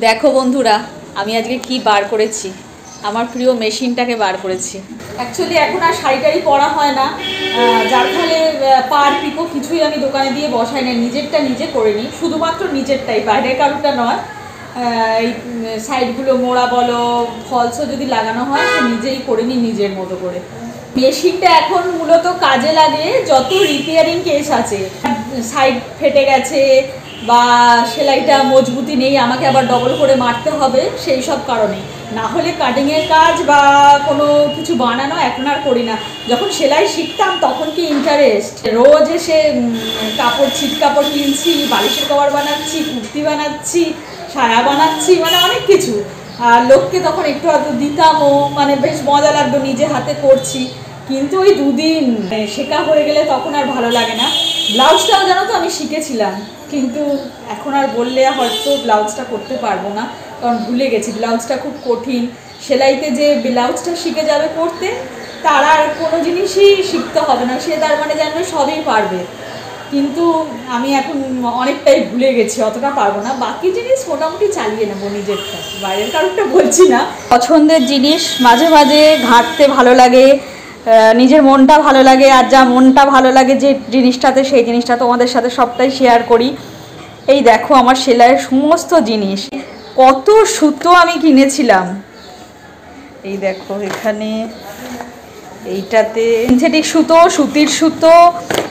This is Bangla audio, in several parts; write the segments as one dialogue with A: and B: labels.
A: দেখো বন্ধুরা, আমি আজকে কি বার করেছি। আমার প্রিয় মেশিনটাকে বার করেছি। অ্যাকচুয়ালি এখন আর শাড়িটাই পরা হয় না, যার ফলে পার পিকো কিছুই আমি দোকানে দিয়ে বসাই না, নিজেরটা নিজে করে নিই, শুধুমাত্র নিজেরটাই, বাইরের কারোরটা নয়। এই সাইডগুলো মোড়া বলো, ফলসও যদি লাগানো হয় সে নিজেই করে নিই নিজের মতো করে। মেশিনটা এখন মূলত কাজে লাগে যত রিপেয়ারিং কেস আছে, সাইড ফেটে গেছে বা সেলাইটা মজবুতি নেই, আমাকে আবার ডবল করে মারতে হবে, সেই সব কারণে। না হলে কাটিংয়ের কাজ বা কোনো কিছু বানানো এখন আর করি না। যখন সেলাই শিখতাম তখন কি ইন্টারেস্ট, রোজ এসে কাপড় ছিট কাপড় কিনছি, বালিশের কভার বানাচ্ছি, কুর্তি বানাচ্ছি, সায়া বানাচ্ছি, মানে অনেক কিছু। আর লোককে তখন একটু হয়তো দিতামও, মানে বেশ মজা লাগতো, নিজে হাতে করছি। কিন্তু ওই দুদিন শেখা হয়ে গেলে তখন আর ভালো লাগে না। ব্লাউজটাও জানো তো আমি শিখেছিলাম, কিন্তু এখন আর বললে হয়তো ব্লাউজটা করতে পারবো না, কারণ ভুলে গেছি ব্লাউজটা খুব কঠিন। সেলাইতে যে ব্লাউজটা শিখে যাবে করতে, তার আর কোনো জিনিসই শিখতে হবে না, সে তার মানে জানবে সবই পারবে। কিন্তু আমি এখন অনেকটাই ভুলে গেছি, অতটা পারবো না। বাকি জিনিস মোটামুটি চালিয়ে নেবো নিজেরটা, বাইরের কারোরটা বলছি না। পছন্দের জিনিস মাঝে মাঝে ঘাঁটতে ভালো লাগে, নিজের মনটা ভালো লাগে, আর যা মনটা ভালো লাগে যে জিনিসটাতে, সেই জিনিসটা তোমাদের সাথে সবটাই শেয়ার করি। এই দেখো আমার সেলাইয়ের সমস্ত জিনিস, কত সুতো আমি কিনেছিলাম। এই দেখো এখানে, এইটাতে সিনথেটিক সুতো, সুতির সুতো,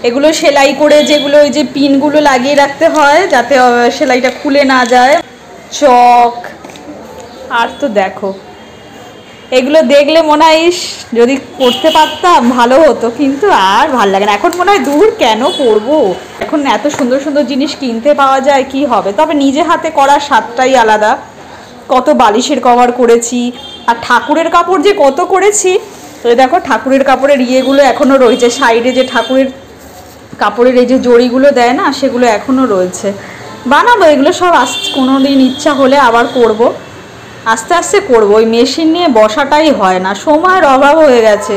A: এগুলো সেলাই করে যেগুলো ওই যে পিনগুলো লাগিয়ে রাখতে হয় যাতে সেলাইটা খুলে না যায়, চক। আর তো দেখো, এগুলো দেখলে মনে হয় যদি করতে পারতাম ভালো হতো, কিন্তু আর ভাল লাগে না এখন। মনে হয় দূর কেন করবো, এখন এত সুন্দর সুন্দর জিনিস কিনতে পাওয়া যায়, কি হবে। তবে নিজে হাতে করার স্বাদটাই আলাদা। কত বালিশের কভার করেছি, আর ঠাকুরের কাপড় যে কত করেছি। তো দেখো ঠাকুরের কাপড়ের ইয়েগুলো এখনও রয়েছে, সাইডে যে ঠাকুরের কাপড়ের এই যে জড়িগুলো দেয় না, সেগুলো এখনও রয়েছে। বানাবো এগুলো সব, কোনো দিন ইচ্ছা হলে আবার করব, আস্তে আস্তে করব। ওই মেশিন নিয়ে বসাটাই হয় না, সময়ের অভাব হয়ে গেছে,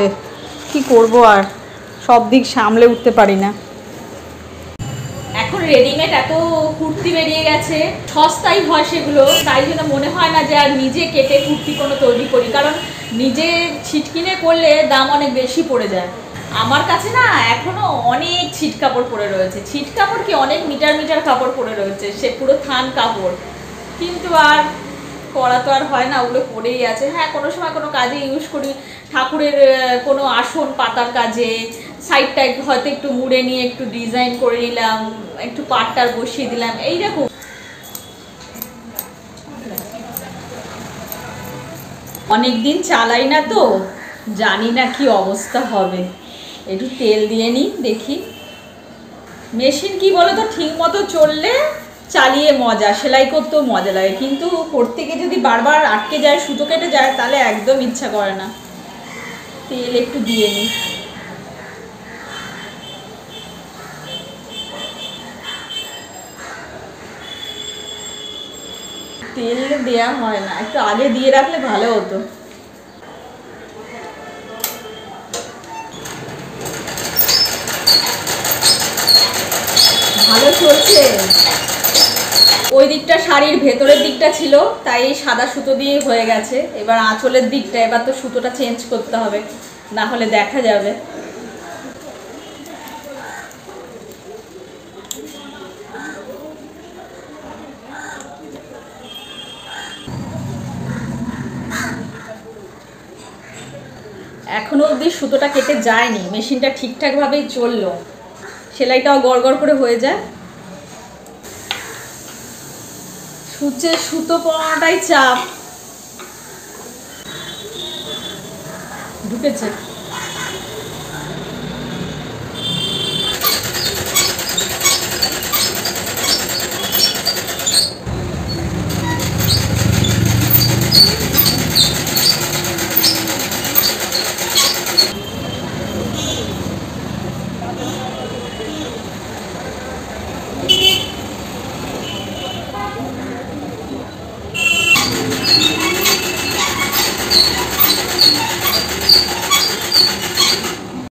A: কি করব আর সব দিক সামলে উঠতে পারি না। এখন রেডিমেড এত কুর্তি বেরিয়ে গেছে, সস্তাই হয় সেগুলো, তাই জন্য মনে হয় না যে আর নিজে কেটে কুর্তি কোনো তৈরি করি, কারণ নিজে ছিটকিনে করলে দাম অনেক বেশি পড়ে যায়। আমার কাছে না এখনো অনেক ছিট কাপড় পরে রয়েছে, ছিট কাপড় কি অনেক মিটার মিটার কাপড় পরে রয়েছে, সে পুরো থান কাপড়, কিন্তু আর করা তো আর হয় না, ওগুলো পরেই আছে। হ্যাঁ, কোনো সময় কোনো কাজে ইউজ করি, ঠাকুরের কোনো আসন পাতার কাজে, সাইডটা হয়তো একটু মুড়ে নিয়ে একটু ডিজাইন করে নিলাম, একটু পাটটার বসিয়ে দিলাম, এইরকম। অনেকদিন চালাই না তো, জানি না কি অবস্থা হবে। একটু তেল দিয়ে নিই দেখি। মেশিন কি বলো তো, ঠিক মতো চললে চালিয়ে মজা, সেলাই করতেও মজা লাগে, কিন্তু করতে গিয়ে যদি বারবার আটকে যায়, সুতো কেটে যায়, তাহলে একদম ইচ্ছা করে না। তেল একটু দিয়ে নিই। তেল দেওয়া হয় না, একটু আগে দিয়ে রাখলে ভালো হতো। ভালো চলছে। ওই দিকটা শাড়ির ভেতরের দিকটা ছিল, তাই সাদা সুতো দিয়ে হয়ে গেছে। এবার আঁচলের দিকটা, এবার তো সুতোটা চেঞ্জ করতে হবে, না হলে দেখা যাবে। এখনো অবধি সুতোটা কেটে যায়নি, মেশিনটা ঠিকঠাকভাবেই চললো, সেলাইটাও গড়গড় করে হয়ে যায়। সূচে সুতো পরাটাই চাপ। ঢুকেছে।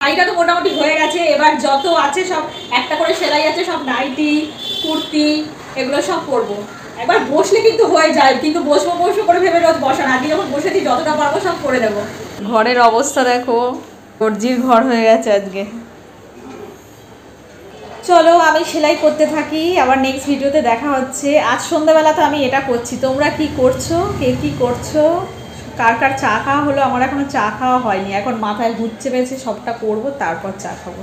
A: শাড়িটা তো মোটামুটি হয়ে গেছে, এবার যত আছে সব একটা করে সেলাই আছে, সব নাইটি কুর্তি এগুলো সব পরবো। একবার বসলে কিন্তু হয়ে যায়, কিন্তু বসবো বসবো করে ভেবে রোজ বসা না, আগে যখন বসে দিই যতটা পারবো সব করে দেবো। ঘরের অবস্থা দেখো, দর্জির ঘর হয়ে গেছে আজকে। চলো আমি সেলাই করতে থাকি, আবার নেক্সট ভিডিওতে দেখা হচ্ছে। আজ সন্ধ্যাবেলা তো আমি এটা করছি, তোমরা কি করছো, কে কি করছো, কার কার চা খাওয়া হলো? আমার এখনো চা খাওয়া হয়নি, এখন মাথায় ঘুরছে পেয়েছে, সবটা করবো তারপর চা খাবো।